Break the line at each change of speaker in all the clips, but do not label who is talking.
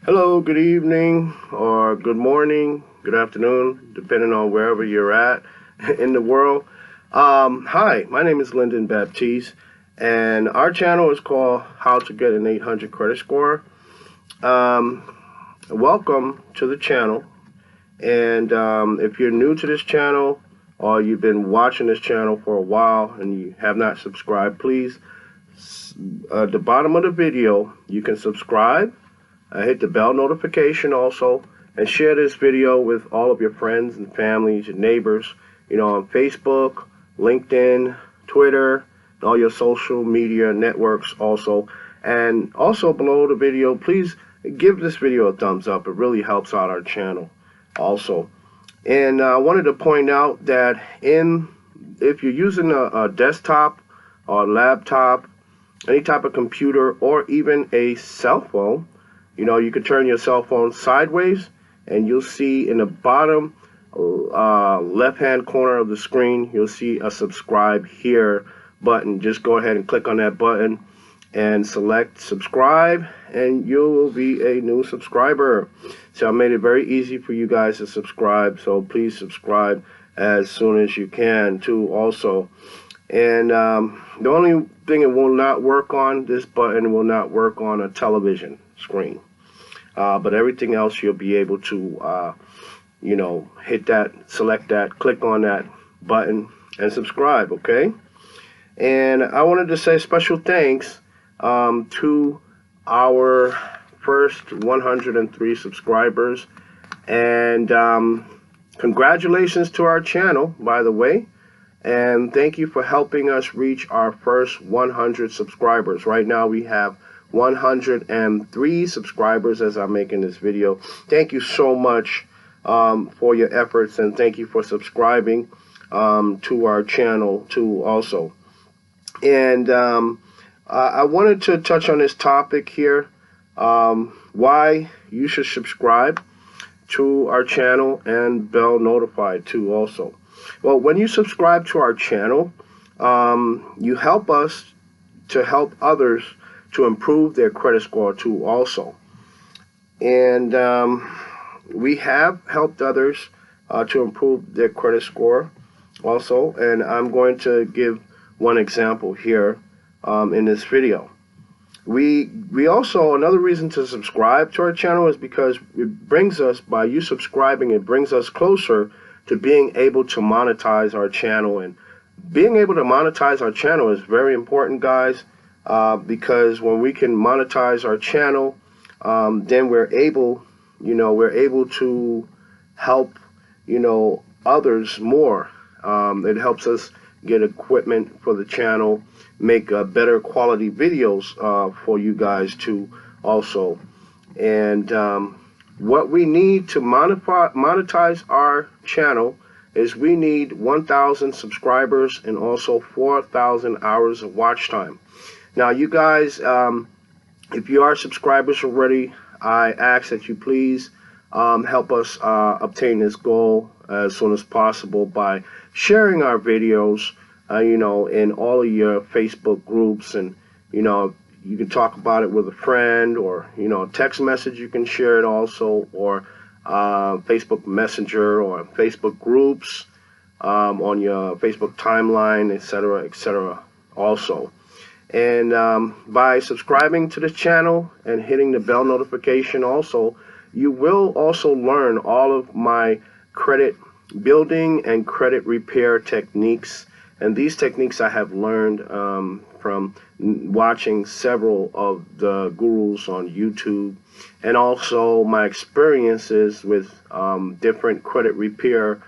Hello, good evening, or good morning, good afternoon, depending on wherever you're at in the world. Hi, my name is Lyndon Baptiste, and our channel is called How to Get an 800 Credit Score. Welcome to the channel, and if you're new to this channel, or you've been watching this channel for a while and you have not subscribed, please, at the bottom of the video, you can subscribe. Hit the bell notification also, and share this video with all of your friends and families, your neighbors, on Facebook, LinkedIn, Twitter, and all your social media networks also. And also below the video, please give this video a thumbs up. It really helps out our channel also. And I wanted to point out that if you're using a desktop or laptop, any type of computer, or even a cell phone, you can turn your cell phone sideways, and you'll see in the bottom left-hand corner of the screen, you'll see a subscribe here button. Just go ahead and click on that button and select subscribe, and you will be a new subscriber. So I made it very easy for you guys to subscribe, so please subscribe as soon as you can too also. And the only thing it will not work on, this button will not work on a television screen. But everything else you'll be able to, hit that, select that, click on that button, and subscribe, okay? And I wanted to say special thanks to our first 103 subscribers. And congratulations to our channel, by the way. And thank you for helping us reach our first 100 subscribers. Right now we have 103 subscribers as I'm making this video. Thank you so much for your efforts, and thank you for subscribing to our channel too also. And I wanted to touch on this topic here, why you should subscribe to our channel and bell notified too also. Well, when you subscribe to our channel, you help us to help others to improve their credit score too also. And we have helped others to improve their credit score also, and I'm going to give one example here in this video. We also, another reason to subscribe to our channel is because it brings us, by you subscribing, it brings us closer to being able to monetize our channel. And being able to monetize our channel is very important, guys. Because when we can monetize our channel, then we're able to help, others more. It helps us get equipment for the channel, make better quality videos for you guys too also. And what we need to monetize our channel is we need 1,000 subscribers and also 4,000 hours of watch time. Now, you guys, if you are subscribers already, I ask that you please help us obtain this goal as soon as possible by sharing our videos, in all of your Facebook groups. And, you can talk about it with a friend, or, text message, you can share it also, or Facebook Messenger, or Facebook groups on your Facebook timeline, etc. also. And by subscribing to the channel and hitting the bell notification also, you will also learn all of my credit building and credit repair techniques. And these techniques I have learned from watching several of the gurus on YouTube, and also my experiences with different credit repair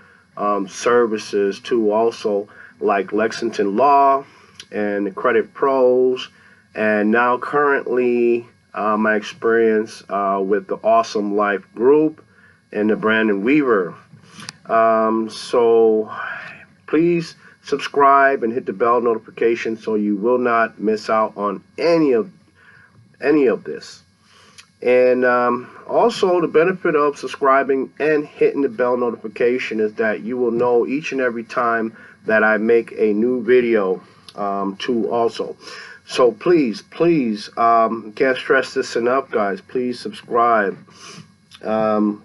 services too also, like Lexington Law and Credit Pros, and now currently my experience with the Awesome Life Group and the Brandon Weaver. So please subscribe and hit the bell notification so you will not miss out on any of this. And also, the benefit of subscribing and hitting the bell notification is that you will know each and every time that I make a new video too also. So please, can't stress this enough, guys. Please subscribe. Now,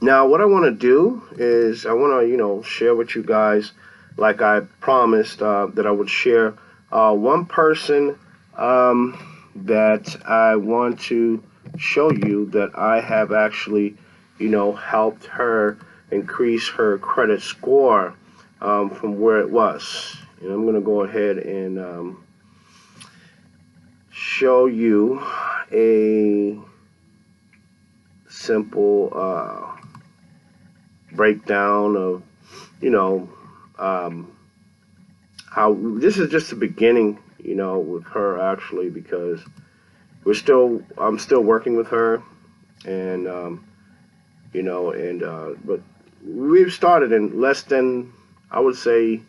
what I want to do is I want to, share with you guys, like I promised that I would share one person that I want to show you that I have actually, helped her increase her credit score from where it was. And I'm going to go ahead and show you a simple breakdown of, how this is just the beginning, with her actually, because I'm still working with her, and but we've started in less than, I would say,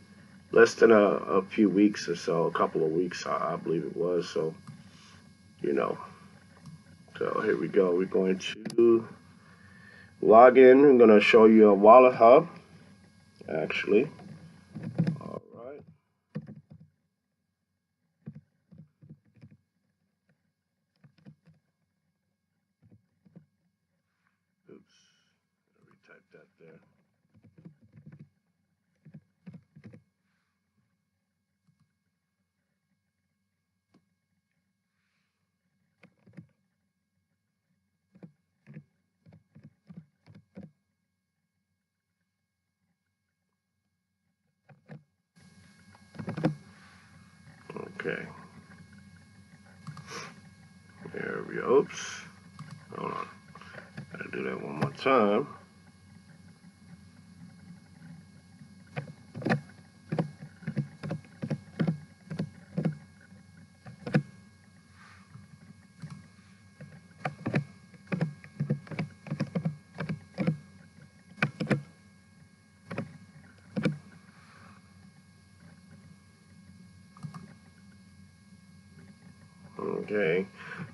less than a few weeks or so, a couple of weeks, I believe it was. So, so here we go. We're going to log in. I'm going to show you a wallet hub, actually. All right. Oops. Let me type that there. Okay. There we go. Oops. Hold on. Gotta do that one more time. Okay.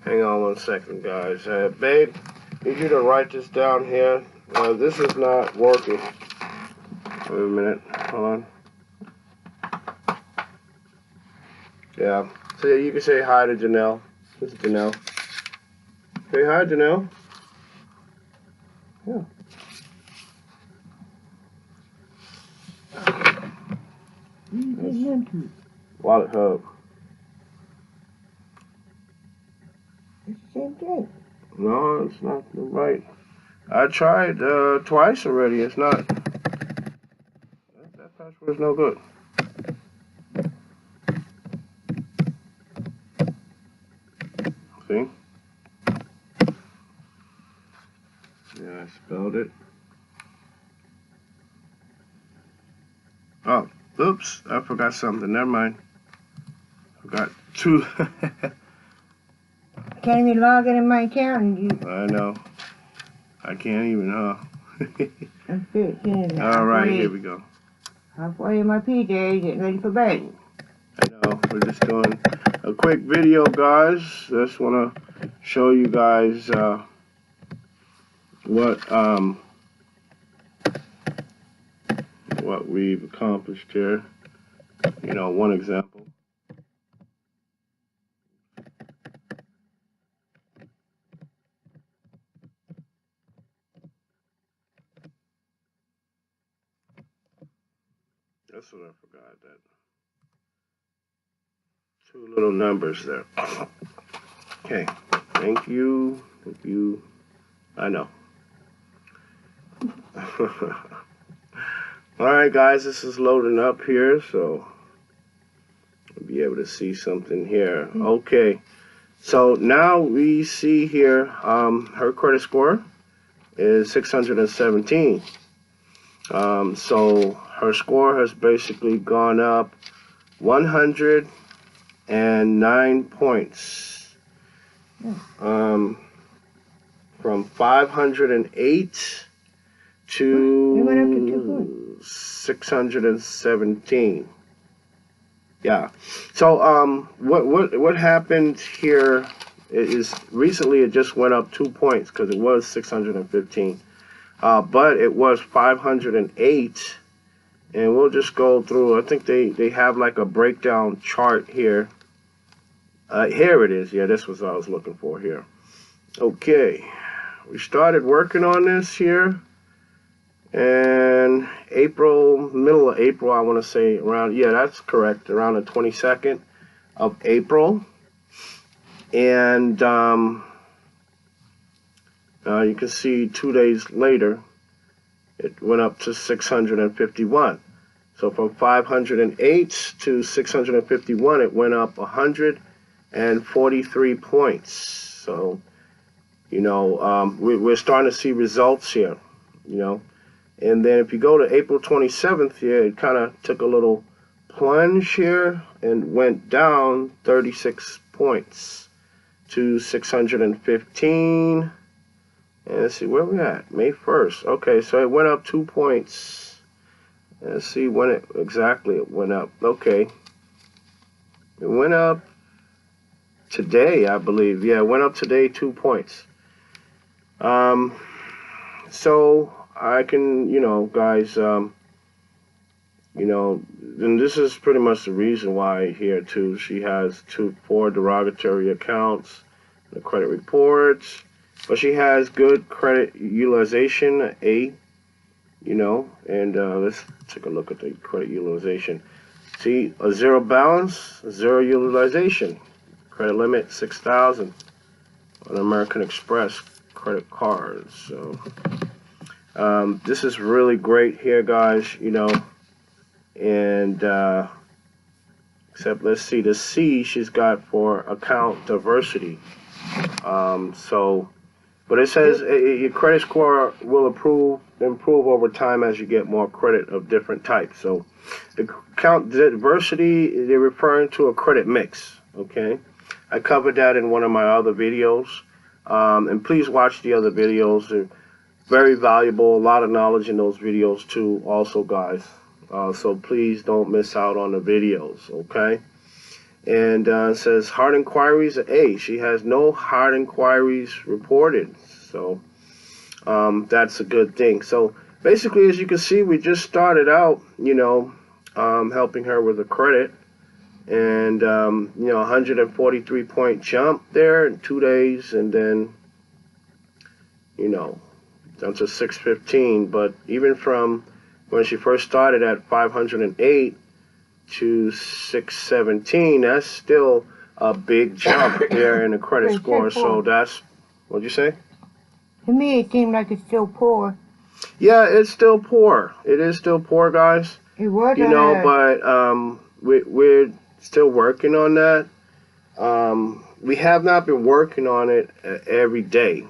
Hang on one second, guys. Babe, need you to write this down here. This is not working. Wait a minute. Hold on. Yeah. So you can say hi to Janelle. This is Janelle. Say hi, Janelle. Yeah. Wallet hub.
It's the same thing.
No, it's not right. I tried twice already. It's not. That password is no good. See? Yeah, I spelled it. Oh, oops. I forgot something. Never mind. Forgot two.
Can't even log in my account and you.
I know. I can't even, huh?
I'm 13.
All right, here we go.
Halfway in my PJs, getting ready for bed.
I know. We're just doing a quick video, guys. Just want to show you guys what we've accomplished here. One example. That's what I forgot. That two little numbers there. Okay. Thank you. Thank you. I know. All right, guys. This is loading up here, so I'll be able to see something here. Okay. So now we see here her credit score is 617. So her score has basically gone up 109 points. From 508 to 617. Yeah. So what happened here is recently it just went up 2 points because it was 615. But it was 508, and we'll just go through. I think they have like a breakdown chart here, Here it is. Yeah, this was what I was looking for here. Okay, we started working on this here, and middle of April, I want to say around. Yeah, that's correct. Around the 22nd of April, and you can see 2 days later, it went up to 651. So from 508 to 651, it went up 143 points. So, we're starting to see results here, And then if you go to April 27th here, it kind of took a little plunge here and went down 36 points to 615. And let's see where we're at. May 1st. Okay, so it went up 2 points. Let's see when it went up. Okay. It went up today, I believe. Yeah, it went up today 2 points. So I can, guys, and this is pretty much the reason why here too. She has 4 derogatory accounts, the credit reports, but she has good credit utilization, A, and let's take a look at the credit utilization. See, a zero balance, zero utilization. Credit limit 6,000 on American Express credit cards. So this is really great here, guys. And except let's see, the C she's got for account diversity. But it says your credit score will improve over time as you get more credit of different types. So the account diversity, they're referring to a credit mix. Okay, I covered that in one of my other videos. And please watch the other videos. They're very valuable. A lot of knowledge in those videos too also, guys. So please don't miss out on the videos, okay? And it says hard inquiries are A. She has no hard inquiries reported. So that's a good thing. So basically, as you can see, we just started out, helping her with the credit. And, 143 point jump there in 2 days. And then, down to 615. But even from when she first started at 508 to 617, that's still a big jump there in the credit score. So that's, what'd you say?
To me, it seemed like it's still poor.
Yeah, it's still poor. It is still poor, guys.
It was,
but we're still working on that. We have not been working on it every day,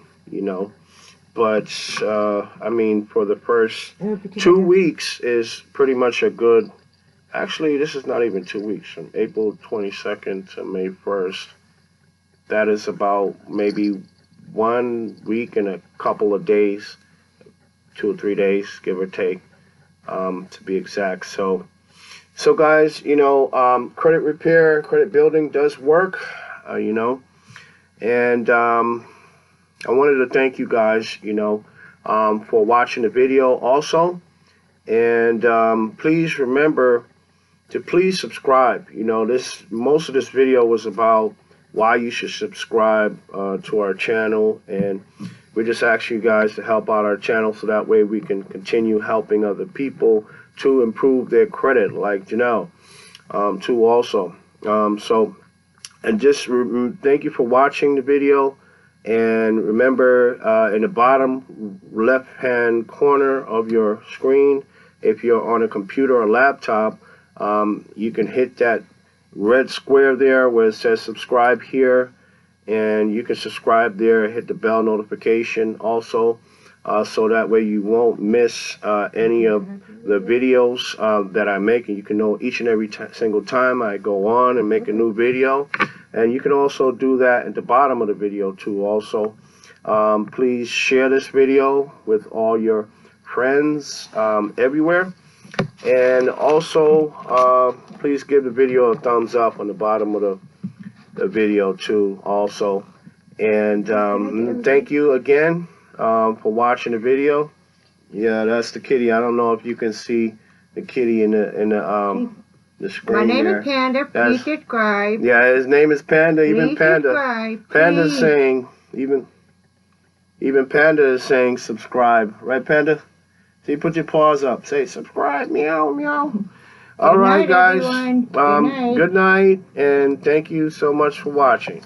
But, for the first 2 weeks is pretty much a good... Actually, this is not even 2 weeks. From April 22nd to May 1st. That is about maybe 1 week and a couple of days. 2 or 3 days, give or take, to be exact. So guys, credit repair, credit building does work, And I wanted to thank you guys, for watching the video also. And please remember to please subscribe. Most of this video was about why you should subscribe to our channel. And we just ask you guys to help out our channel so that way we can continue helping other people to improve their credit, like Janelle, too also. And just thank you for watching the video. And remember, in the bottom left-hand corner of your screen, if you're on a computer or laptop, you can hit that red square there where it says subscribe here. And you can subscribe there, hit the bell notification also, so that way you won't miss any of the videos that I make. And you can know each and every single time I go on and make a new video. And you can also do that at the bottom of the video too also. Please share this video with all your friends everywhere. And also, please give the video a thumbs up on the bottom of the video too also. And thank you again for watching the video. Yeah, that's the kitty. I don't know if you can see the kitty in the the screen.
My name
there.
is Panda. Please subscribe.
Yeah, his name is Panda.
Please
Even Panda.
subscribe.
Panda's
Please.
saying even Panda is saying subscribe. Right, Panda? See, put your paws up. Say subscribe. Meow meow. All right,
night,
guys.
everyone. Good night.
Good night, and thank you so much for watching.